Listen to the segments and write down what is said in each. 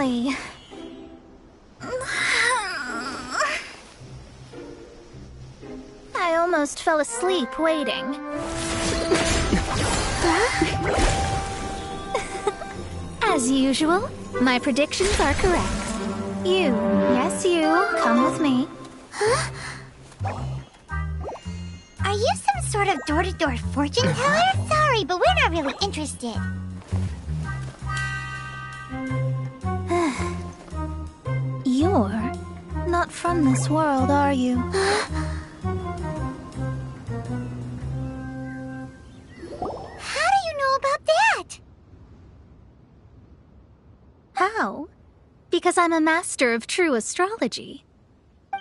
Finally. I almost fell asleep waiting. As usual, my predictions are correct. You, yes you, come with me. Huh? Are you some sort of door-to-door fortune teller? Sorry, but we're not really interested. You're not from this world, are you? How do you know about that? How? Because I'm a master of true astrology.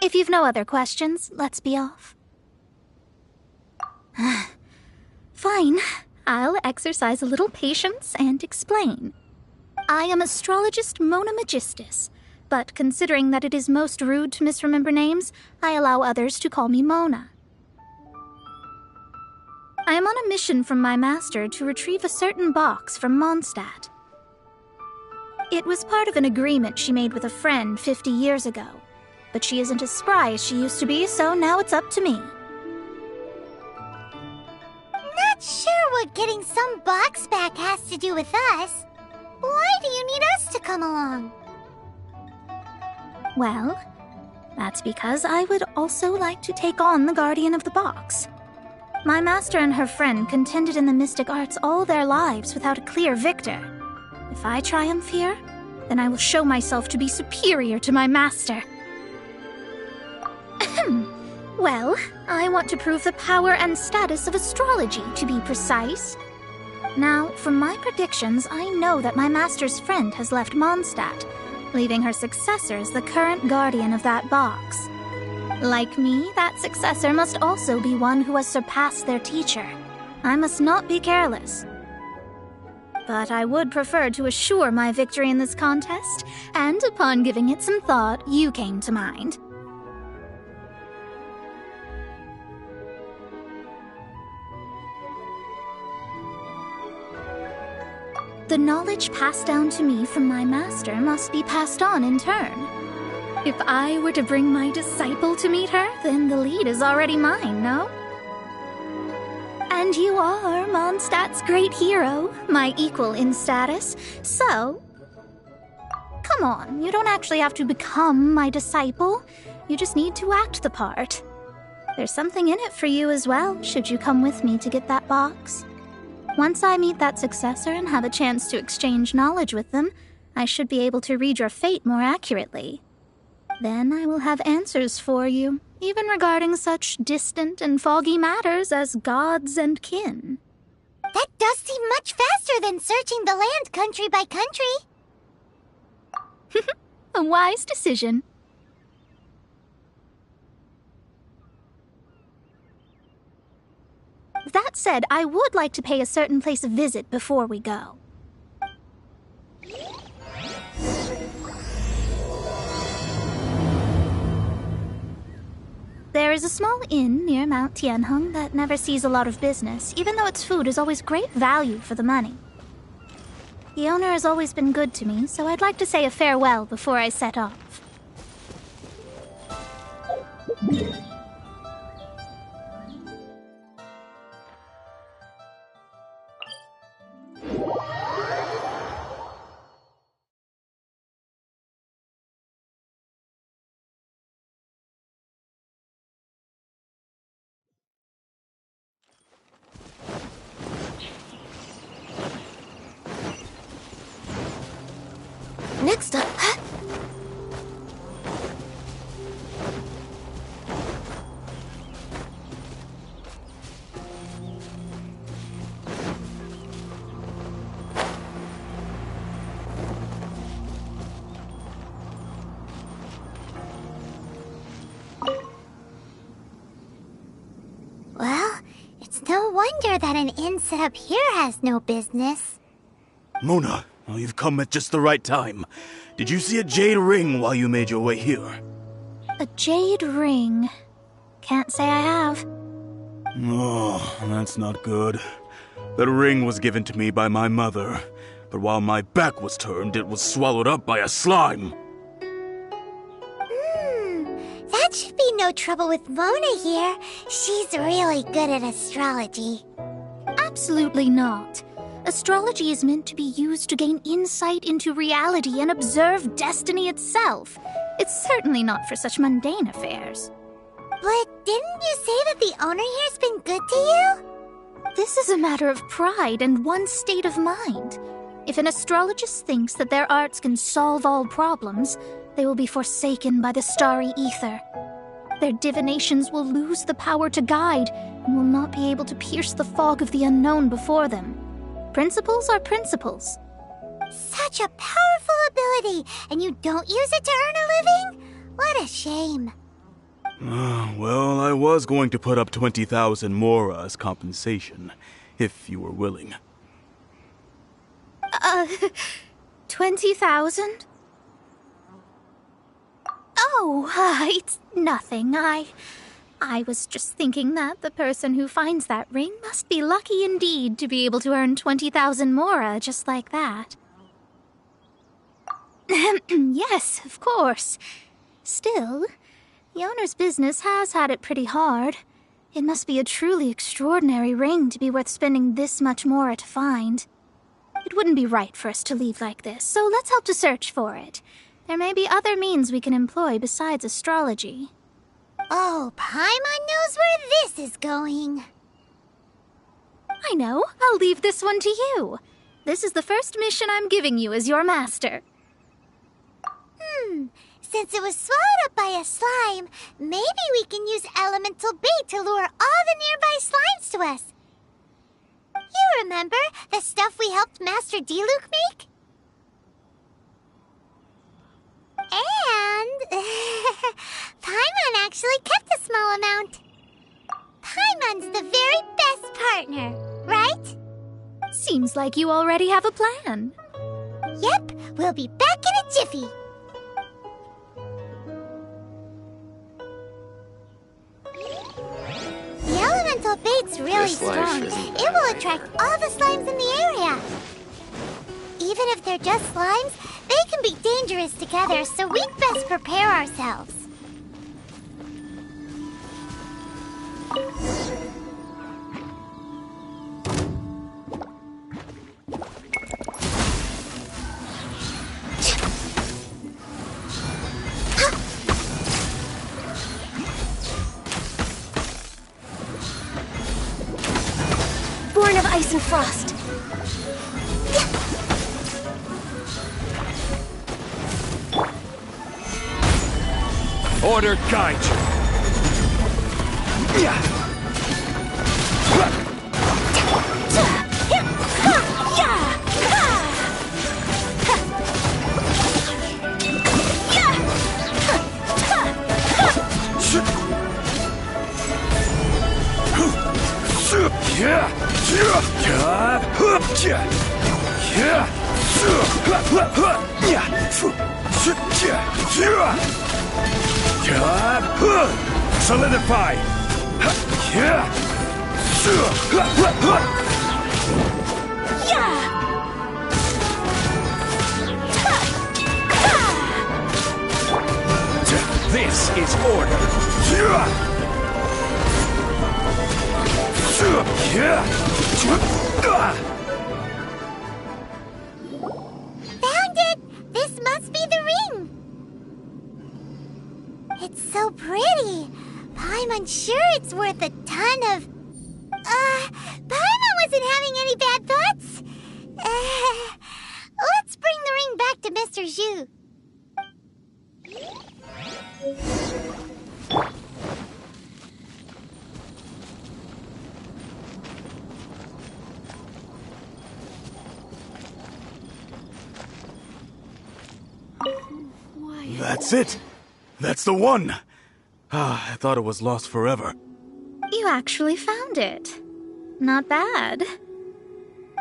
If you've no other questions, let's be off. Fine. I'll exercise a little patience and explain. I am astrologist Mona Magistus, but considering that it is most rude to misremember names, I allow others to call me Mona. I am on a mission from my master to retrieve a certain box from Mondstadt. It was part of an agreement she made with a friend 50 years ago, but she isn't as spry as she used to be, so now it's up to me. Not sure what getting some box back has to do with us. Why do you need us to come along? Well, that's because I would also like to take on the Guardian of the Box. My master and her friend contended in the mystic arts all their lives without a clear victor. If I triumph here, then I will show myself to be superior to my master. Well, I want to prove the power and status of astrology, to be precise. Now, from my predictions, I know that my master's friend has left Mondstadt, leaving her successor as the current guardian of that box. Like me, that successor must also be one who has surpassed their teacher. I must not be careless. But I would prefer to assure my victory in this contest, and upon giving it some thought, you came to mind. The knowledge passed down to me from my master must be passed on in turn. If I were to bring my disciple to meet her, then the lead is already mine, no? And you are Mondstadt's great hero, my equal in status, so... Come on, you don't actually have to become my disciple. You just need to act the part. There's something in it for you as well, should you come with me to get that box. Once I meet that successor and have a chance to exchange knowledge with them, I should be able to read your fate more accurately. Then I will have answers for you, even regarding such distant and foggy matters as gods and kin. That does seem much faster than searching the land country by country. A wise decision. That said, I would like to pay a certain place a visit before we go. There is a small inn near Mount Tianheng that never sees a lot of business, even though its food is always great value for the money. The owner has always been good to me, so I'd like to say a farewell before I set off. Next up... Well, it's no wonder that an inn set up here has no business. Mona, oh, you've come at just the right time. Did you see a jade ring while you made your way here? A jade ring? Can't say I have. Oh, that's not good. That ring was given to me by my mother. but while my back was turned, it was swallowed up by a slime. That should be no trouble with Mona here. She's really good at astrology. Absolutely not. Astrology is meant to be used to gain insight into reality and observe destiny itself. It's certainly not for such mundane affairs. But didn't you say that the owner here's been good to you? This is a matter of pride and one's state of mind. If an astrologist thinks that their arts can solve all problems, they will be forsaken by the starry ether. Their divinations will lose the power to guide and will not be able to pierce the fog of the unknown before them. Principles are principles. Such a powerful ability, and you don't use it to earn a living? What a shame. Well, I was going to put up 20,000 mora as compensation, if you were willing. 20,000? Oh, it's nothing. I was just thinking that the person who finds that ring must be lucky indeed to be able to earn 20,000 mora just like that. Yes, of course. Still, the owner's business has had it pretty hard. It must be a truly extraordinary ring to be worth spending this much mora to find. It wouldn't be right for us to leave like this, so let's help to search for it. There may be other means we can employ besides astrology. Oh, Paimon knows where this is going. I know. I'll leave this one to you. This is the first mission I'm giving you as your master. Since it was swallowed up by a slime, maybe we can use elemental bait to lure all the nearby slimes to us. You remember the stuff we helped Master Diluc make? And Paimon actually kept a small amount. Paimon's the very best partner, right? Seems like you already have a plan. Yep, we'll be back in a jiffy. The elemental bait's really strong. It will attract all the slimes in the area. Even if they're just slimes, they can be dangerous together, so we'd best prepare ourselves. Born of ice and frost. Order guide you. Solidify! This is order. Found it! This must be the ring! It's so pretty. Paimon's sure it's worth a ton of... Paimon wasn't having any bad thoughts. Let's bring the ring back to Mr. Zhu. That's it! That's the one! I thought it was lost forever. You actually found it. Not bad.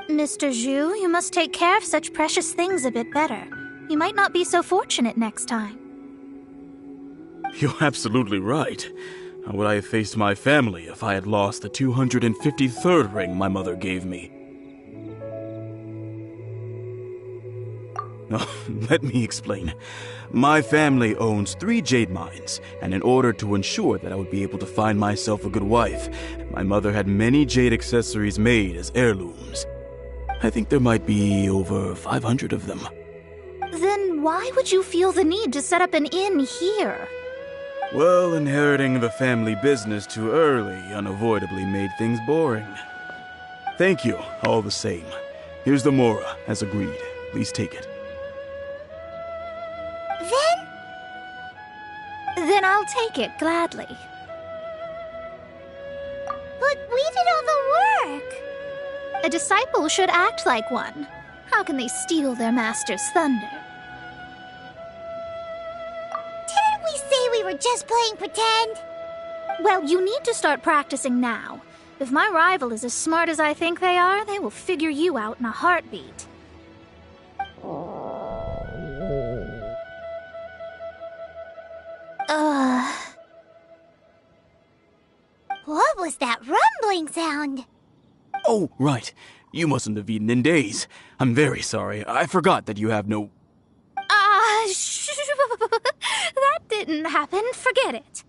Mr. Zhu, you must take care of such precious things a bit better. You might not be so fortunate next time. You're absolutely right. How would I have faced my family if I had lost the 253rd ring my mother gave me? Let me explain. My family owns 3 jade mines, and in order to ensure that I would be able to find myself a good wife, my mother had many jade accessories made as heirlooms. I think there might be over 500 of them. Then why would you feel the need to set up an inn here? Well, inheriting the family business too early unavoidably made things boring. Thank you, all the same. Here's the mora, as agreed. Please take it. Then I'll take it gladly. But we did all the work. A disciple should act like one. How can they steal their master's thunder? Didn't we say we were just playing pretend? Well, you need to start practicing now. If my rival is as smart as I think they are, they will figure you out in a heartbeat. What was that rumbling sound? Oh, right. You mustn't have eaten in days. I'm very sorry. I forgot that you have no... That didn't happen. Forget it.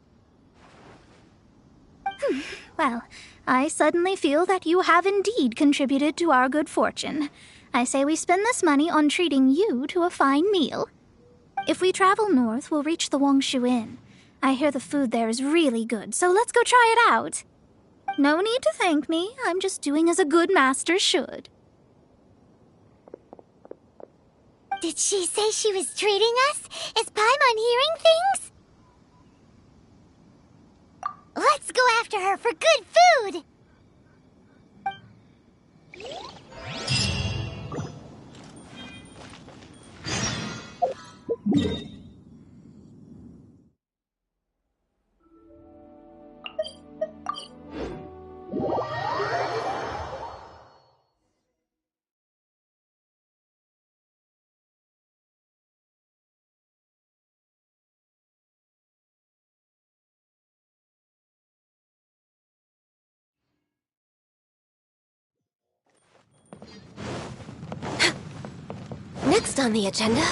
Well, I suddenly feel that you have indeed contributed to our good fortune. I say we spend this money on treating you to a fine meal. If we travel north, we'll reach the Wongshu Inn. I hear the food there is really good, so let's go try it out. No need to thank me. I'm just doing as a good master should. Did she say she was treating us? Is Paimon hearing things? Let's go after her for good food! Next on the agenda...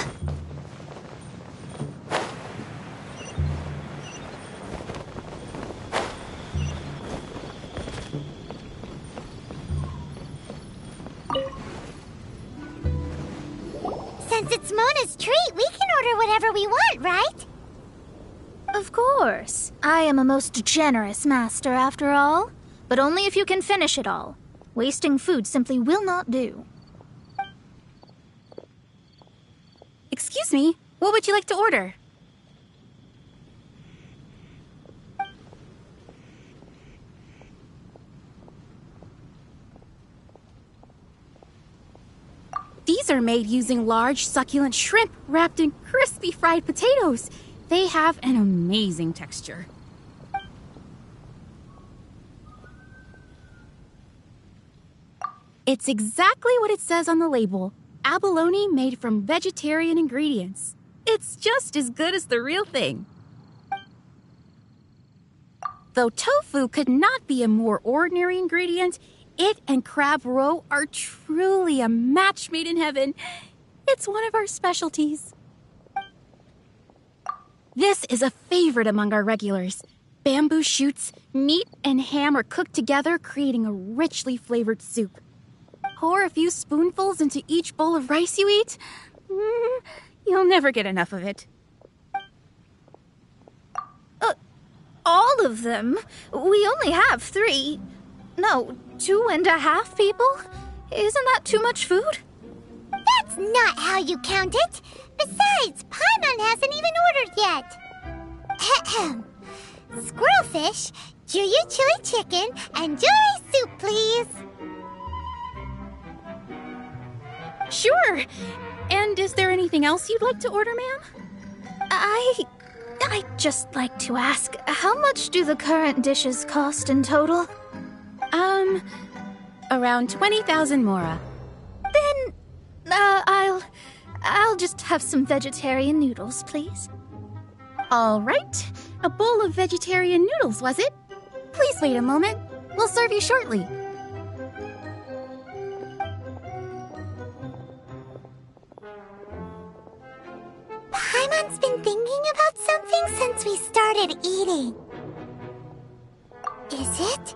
Since it's Mona's treat, we can order whatever we want, right? Of course. I am a most generous master, after all. But only if you can finish it all. Wasting food simply will not do. Excuse me, what would you like to order? These are made using large, succulent shrimp wrapped in crispy fried potatoes. They have an amazing texture. It's exactly what it says on the label. Abalone made from vegetarian ingredients. It's just as good as the real thing. Though tofu could not be a more ordinary ingredient, it and crab roe are truly a match made in heaven. It's one of our specialties. This is a favorite among our regulars. Bamboo shoots, meat, and ham are cooked together, creating a richly flavored soup. Pour a few spoonfuls into each bowl of rice you eat. You'll never get enough of it. All of them? We only have 3. No, 2.5 people? Isn't that too much food? That's not how you count it. Besides, Paimon hasn't even ordered yet. Squirrelfish, Juyu chili chicken, and jewelry soup, please. Sure. And is there anything else you'd like to order, ma'am? I'd just like to ask, how much do the current dishes cost in total? Around 20,000 mora. Then, I'll just have some vegetarian noodles, please. All right. A bowl of vegetarian noodles, was it? Please wait a moment. We'll serve you shortly. Paimon's been thinking about something since we started eating. Is it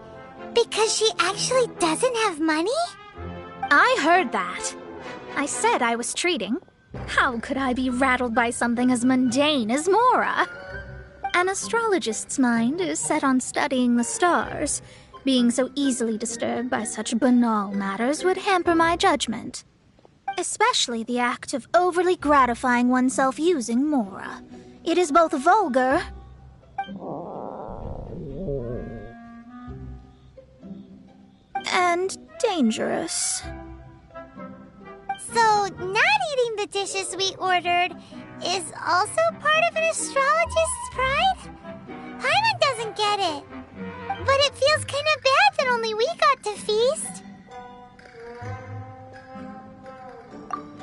because she actually doesn't have money? I heard that. I said I was treating. How could I be rattled by something as mundane as Mora? An astrologist's mind is set on studying the stars. Being so easily disturbed by such banal matters would hamper my judgment. Especially the act of overly gratifying oneself using Mora. It is both vulgar and dangerous. So, not eating the dishes we ordered is also part of an astrologist's pride? Paimon doesn't get it. But it feels kind of bad that only we got to feast.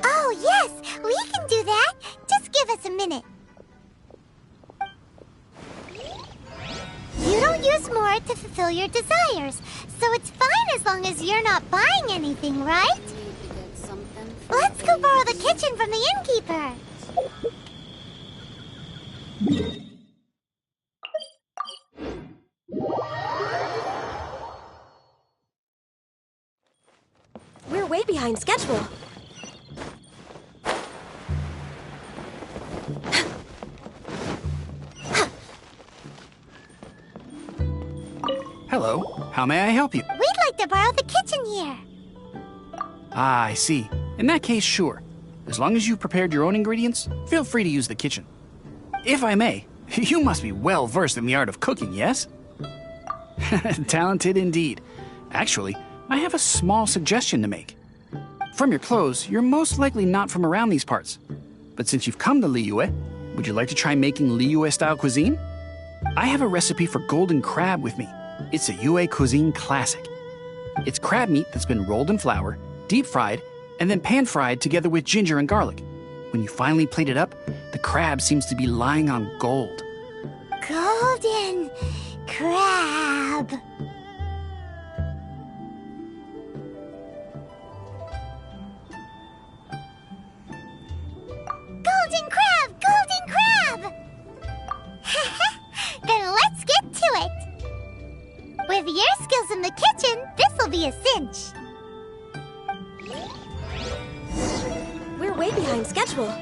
Oh, yes, we can do that. Just give us a minute. You don't use more to fulfill your desires, so it's fine as long as you're not buying anything, right? Let's go borrow the kitchen from the innkeeper. We're way behind schedule. Hello, how may I help you? We'd like to borrow the kitchen here. Ah, I see. In that case, sure. As long as you've prepared your own ingredients, feel free to use the kitchen. If I may, you must be well versed in the art of cooking, yes? Talented indeed. Actually, I have a small suggestion to make. From your clothes, you're most likely not from around these parts. But since you've come to Liyue, would you like to try making Liyue-style cuisine? I have a recipe for golden crab with me. It's a Yue cuisine classic. It's crab meat that's been rolled in flour, deep-fried, and then pan-fried together with ginger and garlic. When you finally plate it up, the crab seems to be lying on gold. Golden crab. Golden crab! Golden crab! Then let's get to it. With your skills in the kitchen, this'll be a cinch. We're way behind schedule.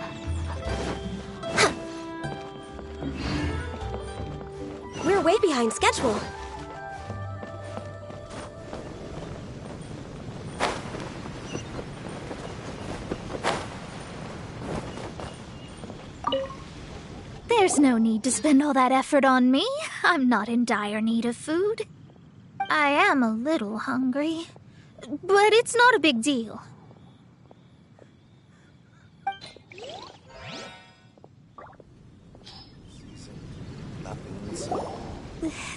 We're way behind schedule. There's no need to spend all that effort on me. I'm not in dire need of food. I am a little hungry, but it's not a big deal.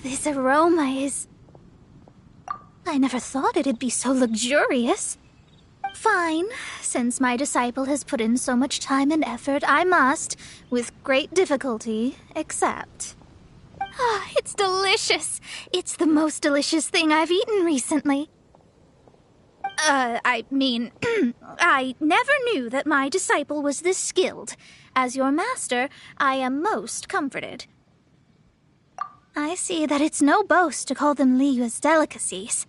This aroma is... I never thought it'd be so luxurious. Fine, since my disciple has put in so much time and effort, I must, with great difficulty, accept. Ah, it's delicious. It's the most delicious thing I've eaten recently. I mean, I never knew that my disciple was this skilled. As your master, I am most comforted. I see that it's no boast to call them Liyue's delicacies.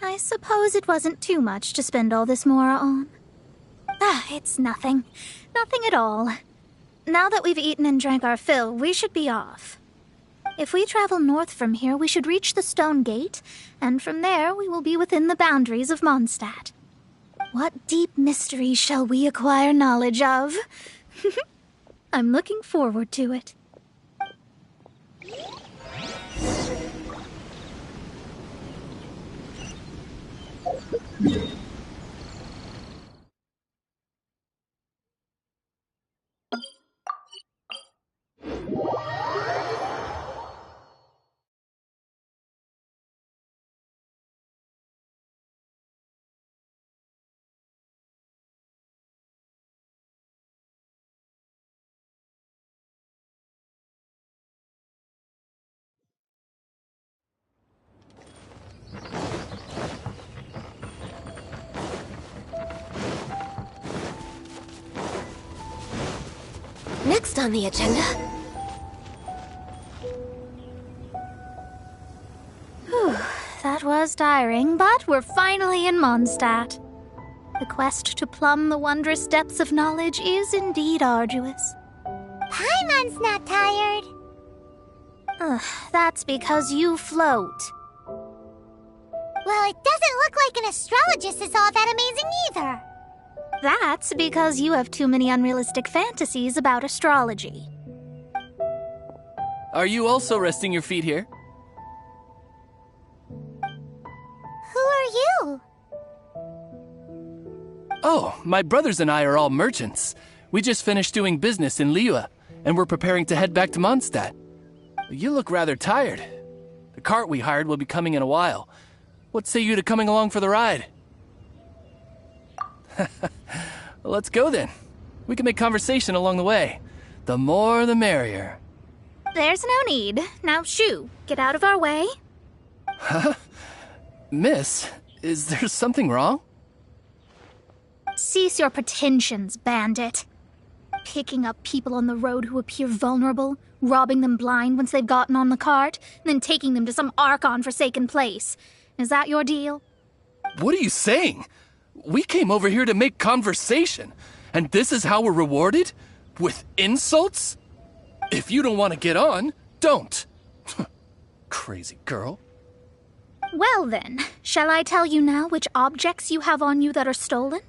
I suppose it wasn't too much to spend all this Mora on. Ah, it's nothing. Nothing at all. Now that we've eaten and drank our fill, we should be off. If we travel north from here, we should reach the Stone Gate, and from there we will be within the boundaries of Mondstadt. What deep mystery shall we acquire knowledge of? I'm looking forward to it. Next on the agenda. Whew, that was tiring, but we're finally in Mondstadt. The quest to plumb the wondrous depths of knowledge is indeed arduous. Paimon's not tired. Ugh, that's because you float. Well, it doesn't look like an astrologist is all that amazing either. That's because you have too many unrealistic fantasies about astrology. Are you also resting your feet here? Who are you? Oh, my brothers and I are all merchants. We just finished doing business in Liyue, and we're preparing to head back to Mondstadt. You look rather tired. The cart we hired will be coming in a while. What say you to coming along for the ride? Well, let's go then. We can make conversation along the way. The more the merrier. There's no need. Now shoo, get out of our way. Huh? Miss, is there something wrong? Cease your pretensions, bandit. Picking up people on the road who appear vulnerable, robbing them blind once they've gotten on the cart, then taking them to some Archon-forsaken place. Is that your deal? What are you saying? We came over here to make conversation, and this is how we're rewarded? With insults? If you don't want to get on, don't. Crazy girl. Well then, shall I tell you now which objects you have on you that are stolen?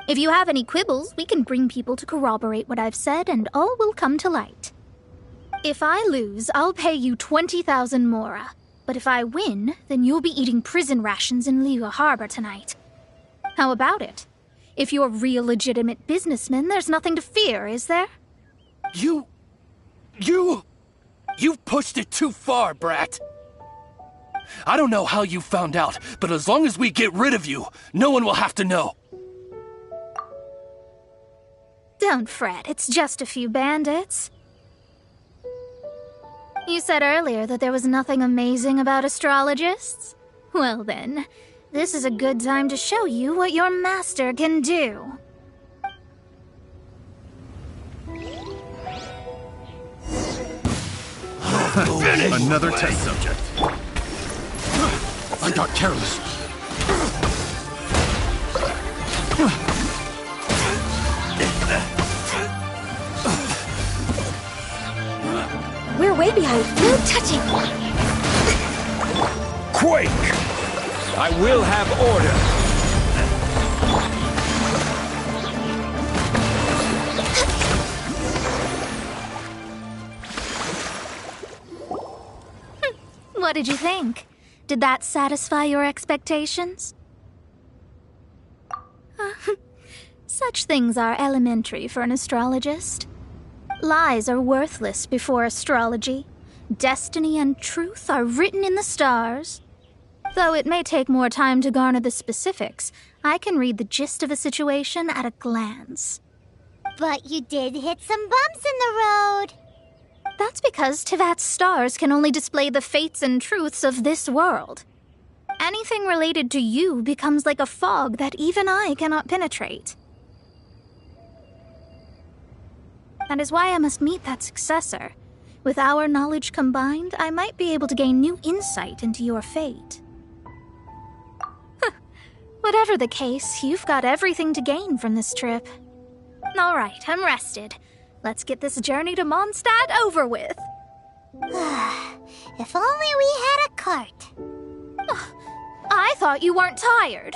If you have any quibbles, we can bring people to corroborate what I've said, and all will come to light. If I lose, I'll pay you 20,000 mora. But if I win, then you'll be eating prison rations in Liyue Harbor tonight. How about it? If you're real legitimate businessmen, there's nothing to fear, is there? You've pushed it too far, brat. I don't know how you found out, but as long as we get rid of you, no one will have to know. Don't fret, it's just a few bandits. You said earlier that there was nothing amazing about astrologists? Well then, this is a good time to show you what your master can do. Another test subject. I got careless. We're way behind. No touching! Quake! I will have order. What did you think? Did that satisfy your expectations? Such things are elementary for an astrologist. Lies are worthless before astrology. Destiny and truth are written in the stars. Though it may take more time to garner the specifics, I can read the gist of a situation at a glance. But you did hit some bumps in the road. That's because Tivat's stars can only display the fates and truths of this world. Anything related to you becomes like a fog that even I cannot penetrate. That is why I must meet that successor. With our knowledge combined, I might be able to gain new insight into your fate. Whatever the case, you've got everything to gain from this trip. All right, I'm rested. Let's get this journey to Mondstadt over with. If only we had a cart. I thought you weren't tired.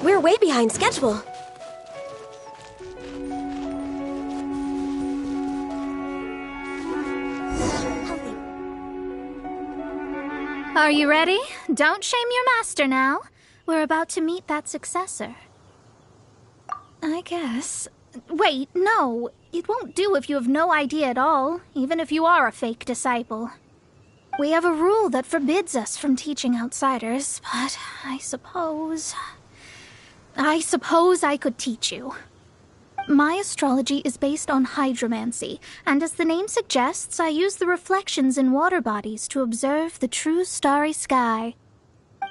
We're way behind schedule. Are you ready? Don't shame your master now. We're about to meet that successor. I guess. Wait, no. It won't do if you have no idea at all, even if you are a fake disciple. We have a rule that forbids us from teaching outsiders, but I suppose I could teach you. My astrology is based on hydromancy, and as the name suggests, I use the reflections in water bodies to observe the true starry sky.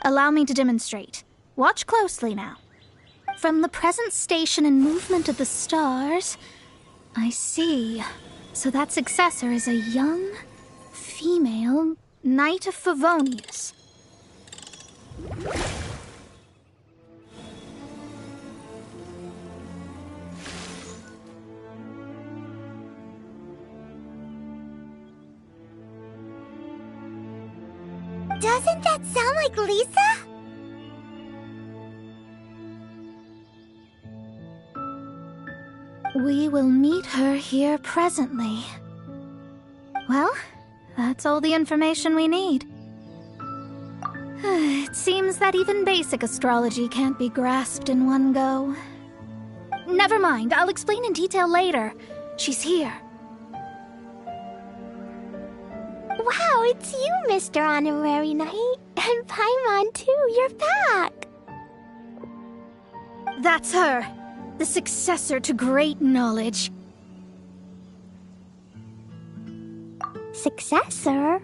Allow me to demonstrate. Watch closely now. From the present station and movement of the stars, I see. So that successor is a young, female Knight of Favonius. Doesn't that sound like Lisa? We will meet her here presently. Well, that's all the information we need. It seems that even basic astrology can't be grasped in one go. Never mind, I'll explain in detail later. She's here. Wow, it's you, Mr. Honorary Knight. And Paimon, too, you're back. That's her. The successor to great knowledge. Successor?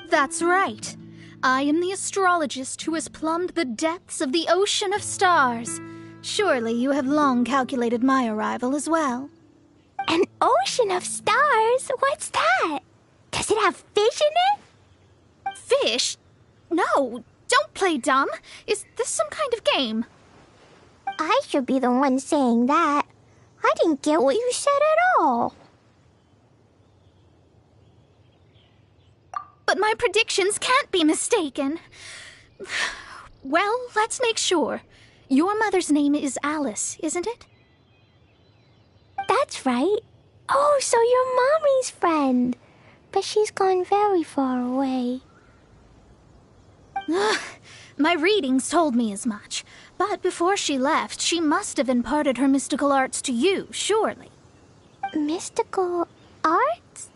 That's right. I am the astrologist who has plumbed the depths of the ocean of stars. Surely you have long calculated my arrival as well. An ocean of stars? What's that? Does it have fish in it? Fish? No, don't play dumb. Is this some kind of game? I should be the one saying that. I didn't get what you said at all. But my predictions can't be mistaken. Well, let's make sure. Your mother's name is Alice, isn't it? That's right. Oh, so you're Mommy's friend. But she's gone very far away. My readings told me as much. But before she left, she must have imparted her mystical arts to you, surely. Mystical arts?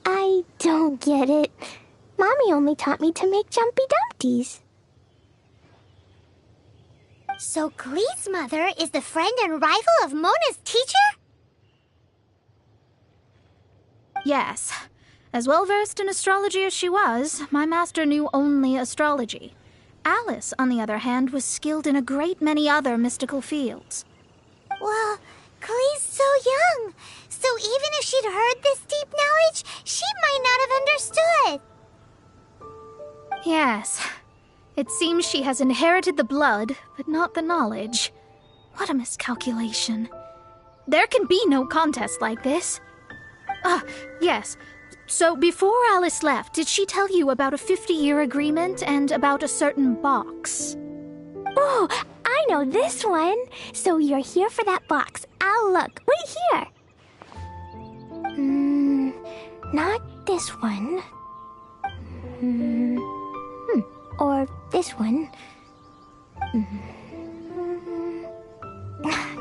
I don't get it. Mommy only taught me to make Jumpy Dumpties. So Glee's mother is the friend and rival of Mona's teacher? Yes. As well-versed in astrology as she was, my master knew only astrology. Alice, on the other hand, was skilled in a great many other mystical fields. Well, Glee's so young, so even if she'd heard this deep knowledge, she might not have understood. Yes. It seems she has inherited the blood, but not the knowledge. What a miscalculation. There can be no contest like this. Yes. So before Alice left, did she tell you about a 50-year agreement and about a certain box? Oh, I know this one. So you're here for that box. I'll look. Wait here. Not this one. Or this one.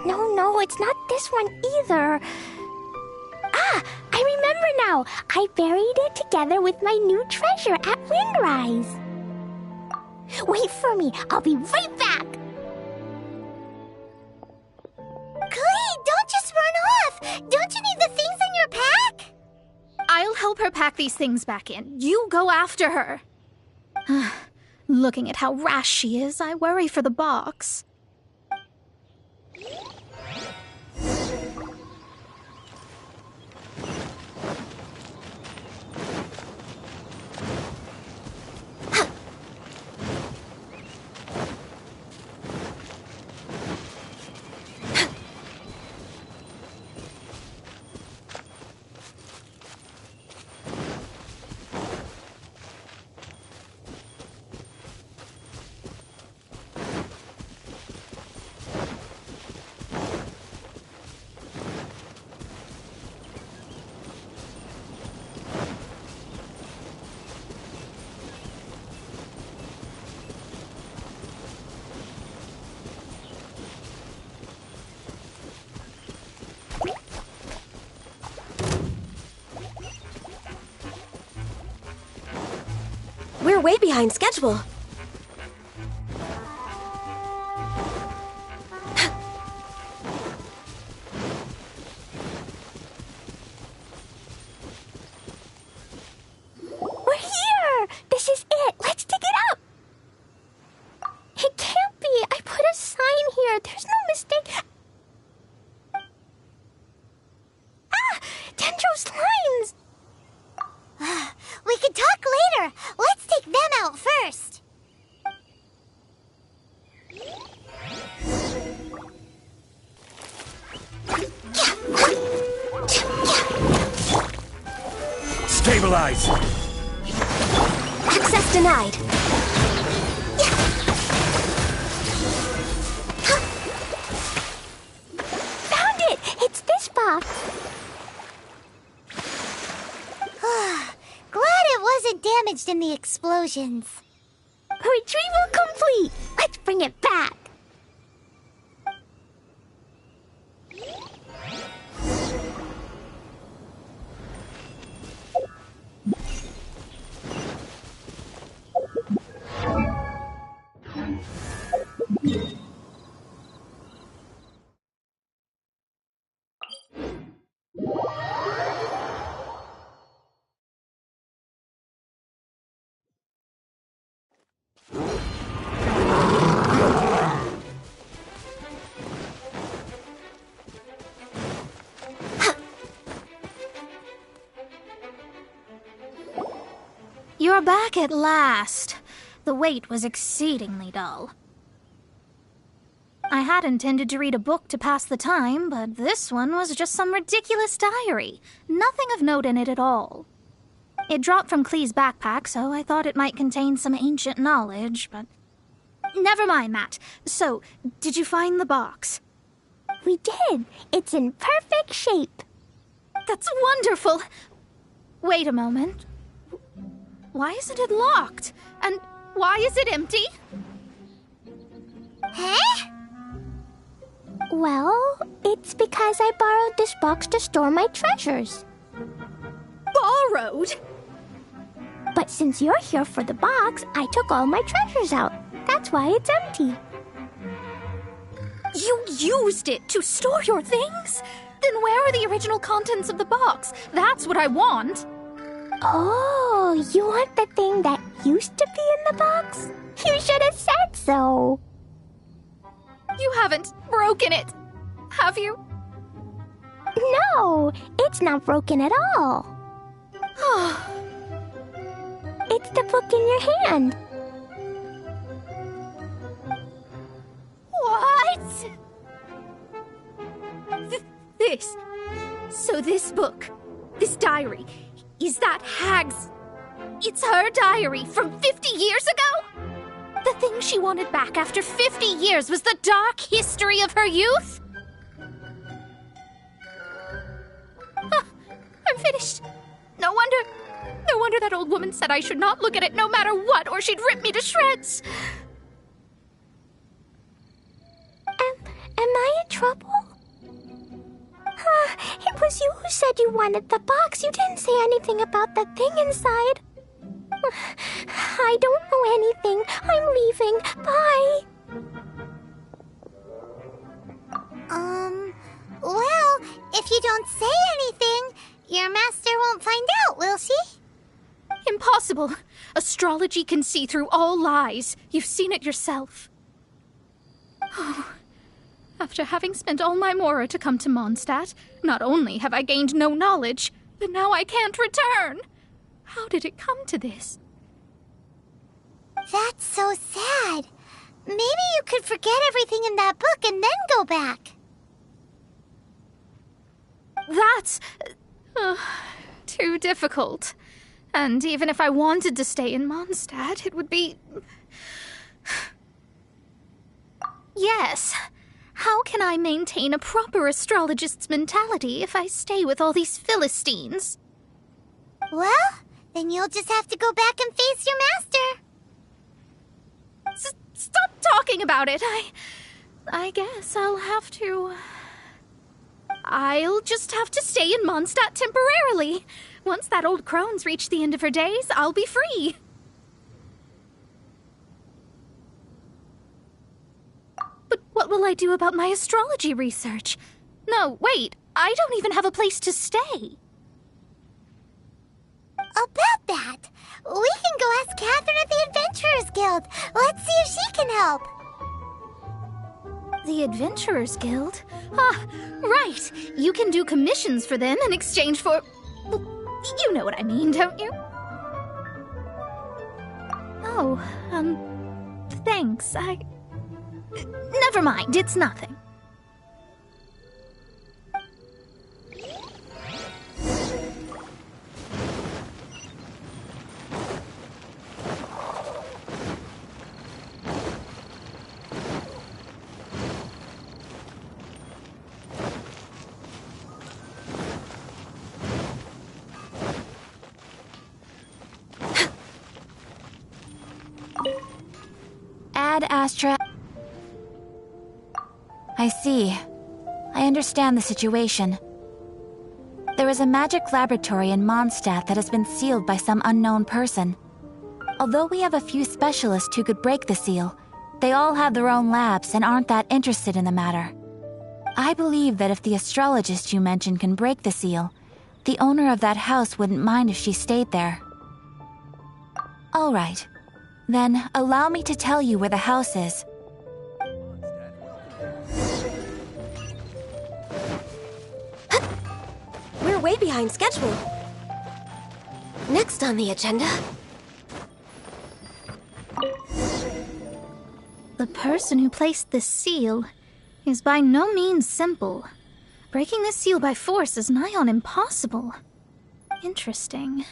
No, it's not this one either. Ah, I remember now. I buried it together with my new treasure at Windrise. Wait for me. I'll be right back. Glee, don't just run off. Don't you need the things in your pack? I'll help her pack these things back in. You go after her. Looking at how rash she is, I worry for the box. We're way behind schedule. We're here! This is it! Let's dig it up! It can't be! I put a sign here! There's no mistake! Ah! Dendro slimes! We can talk later! Let's take them out first! Stabilize! Access denied. Found it! It's this box! Glad it wasn't damaged in the explosions. Retrieval complete! Let's bring it back! You're back at last. The wait was exceedingly dull. I had intended to read a book to pass the time, but this one was just some ridiculous diary. Nothing of note in it at all. It dropped from Klee's backpack, so I thought it might contain some ancient knowledge, but... Never mind that. So, did you find the box? We did! It's in perfect shape! That's wonderful! Wait a moment. Why isn't it locked? And why is it empty? Huh? Well, it's because I borrowed this box to store my treasures. Borrowed? But since you're here for the box, I took all my treasures out. That's why it's empty. You used it to store your things? Then where are the original contents of the box? That's what I want. Oh, you want the thing that used to be in the box? You should have said so. You haven't broken it, have you? No, it's not broken at all. It's the book in your hand. What? This. So this book, this diary, is that Hag's... It's her diary from 50 years ago? The thing she wanted back after 50 years was the dark history of her youth? I'm finished. No wonder that old woman said I should not look at it no matter what, or she'd rip me to shreds. Am I in trouble? It was you who said you wanted the box. You didn't say anything about the thing inside. I don't know anything. I'm leaving. Bye. Well, if you don't say anything, your master won't find out, will she? Impossible. Astrology can see through all lies. You've seen it yourself. Oh. After having spent all my mora to come to Mondstadt, not only have I gained no knowledge, but now I can't return. How did it come to this? That's so sad. Maybe you could forget everything in that book and then go back. That's... too difficult. And even if I wanted to stay in Mondstadt, it would be... Yes. How can I maintain a proper astrologist's mentality if I stay with all these Philistines? Well, then you'll just have to go back and face your master. Stop talking about it. I guess I'll have to... I'll just have to stay in Mondstadt temporarily. Once that old crone's reached the end of her days, I'll be free. What will I do about my astrology research? No, wait, I don't even have a place to stay. About that, we can go ask Catherine at the Adventurers Guild. Let's see if she can help. The Adventurers Guild? Ah, right. You can do commissions for them in exchange for... Well, you know what I mean, don't you? Oh, thanks. Never mind, it's nothing. Ad Astra. I see. I understand the situation. There is a magic laboratory in Mondstadt that has been sealed by some unknown person. Although we have a few specialists who could break the seal, they all have their own labs and aren't that interested in the matter. I believe that if the astrologist you mentioned can break the seal, the owner of that house wouldn't mind if she stayed there. All right. Then, allow me to tell you where the house is. We're way behind schedule. Next on the agenda... The person who placed this seal is by no means simple. Breaking this seal by force is nigh on impossible. Interesting.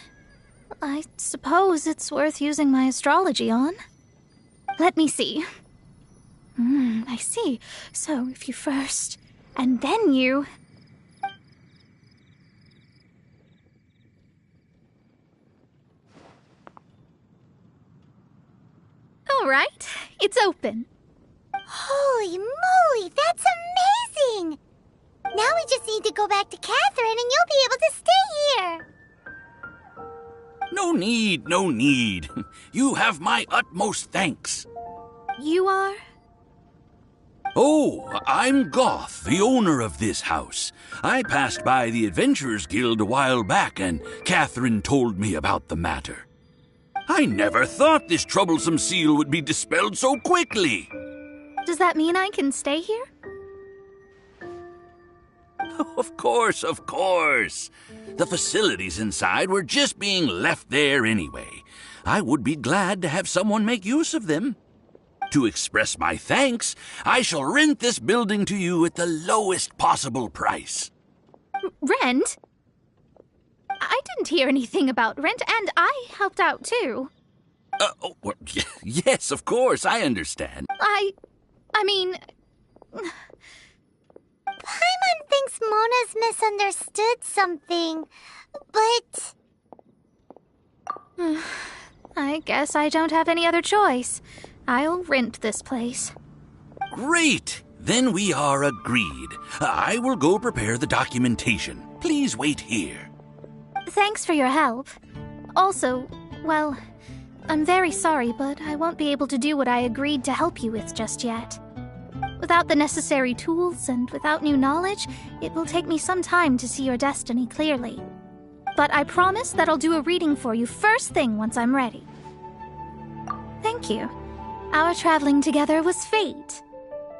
I suppose it's worth using my astrology on. Let me see. I see. So if you first, and then you... All right, it's open. Holy moly, that's amazing! Now we just need to go back to Catherine and you'll be able to stay here. No need, no need. You have my utmost thanks. You are? Oh, I'm Goth, the owner of this house. I passed by the Adventurers Guild a while back, and Catherine told me about the matter. I never thought this troublesome seal would be dispelled so quickly. Does that mean I can stay here? Of course, of course. The facilities inside were just being left there anyway. I would be glad to have someone make use of them. To express my thanks, I shall rent this building to you at the lowest possible price. Rent? I didn't hear anything about rent, and I helped out too. Well, yes, of course, I understand. I mean... Paimon thinks Mona's misunderstood something, but... I guess I don't have any other choice. I'll rent this place. Great! Then we are agreed. I will go prepare the documentation. Please wait here. Thanks for your help. Also, well, I'm very sorry, but I won't be able to do what I agreed to help you with just yet. Without the necessary tools and without new knowledge, it will take me some time to see your destiny clearly. But I promise that I'll do a reading for you first thing once I'm ready. Thank you. Our traveling together was fate.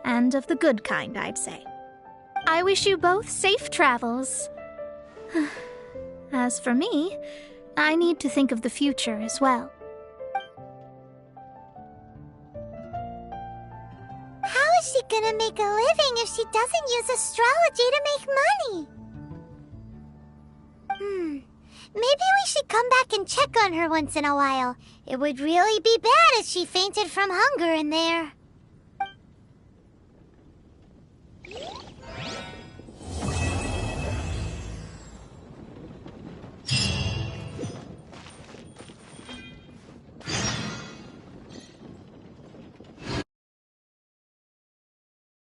And of the good kind, I'd say. I wish you both safe travels. As for me, I need to think of the future as well. How is she gonna make a living if she doesn't use astrology to make money? Maybe we should come back and check on her once in a while. It would really be bad if she fainted from hunger in there.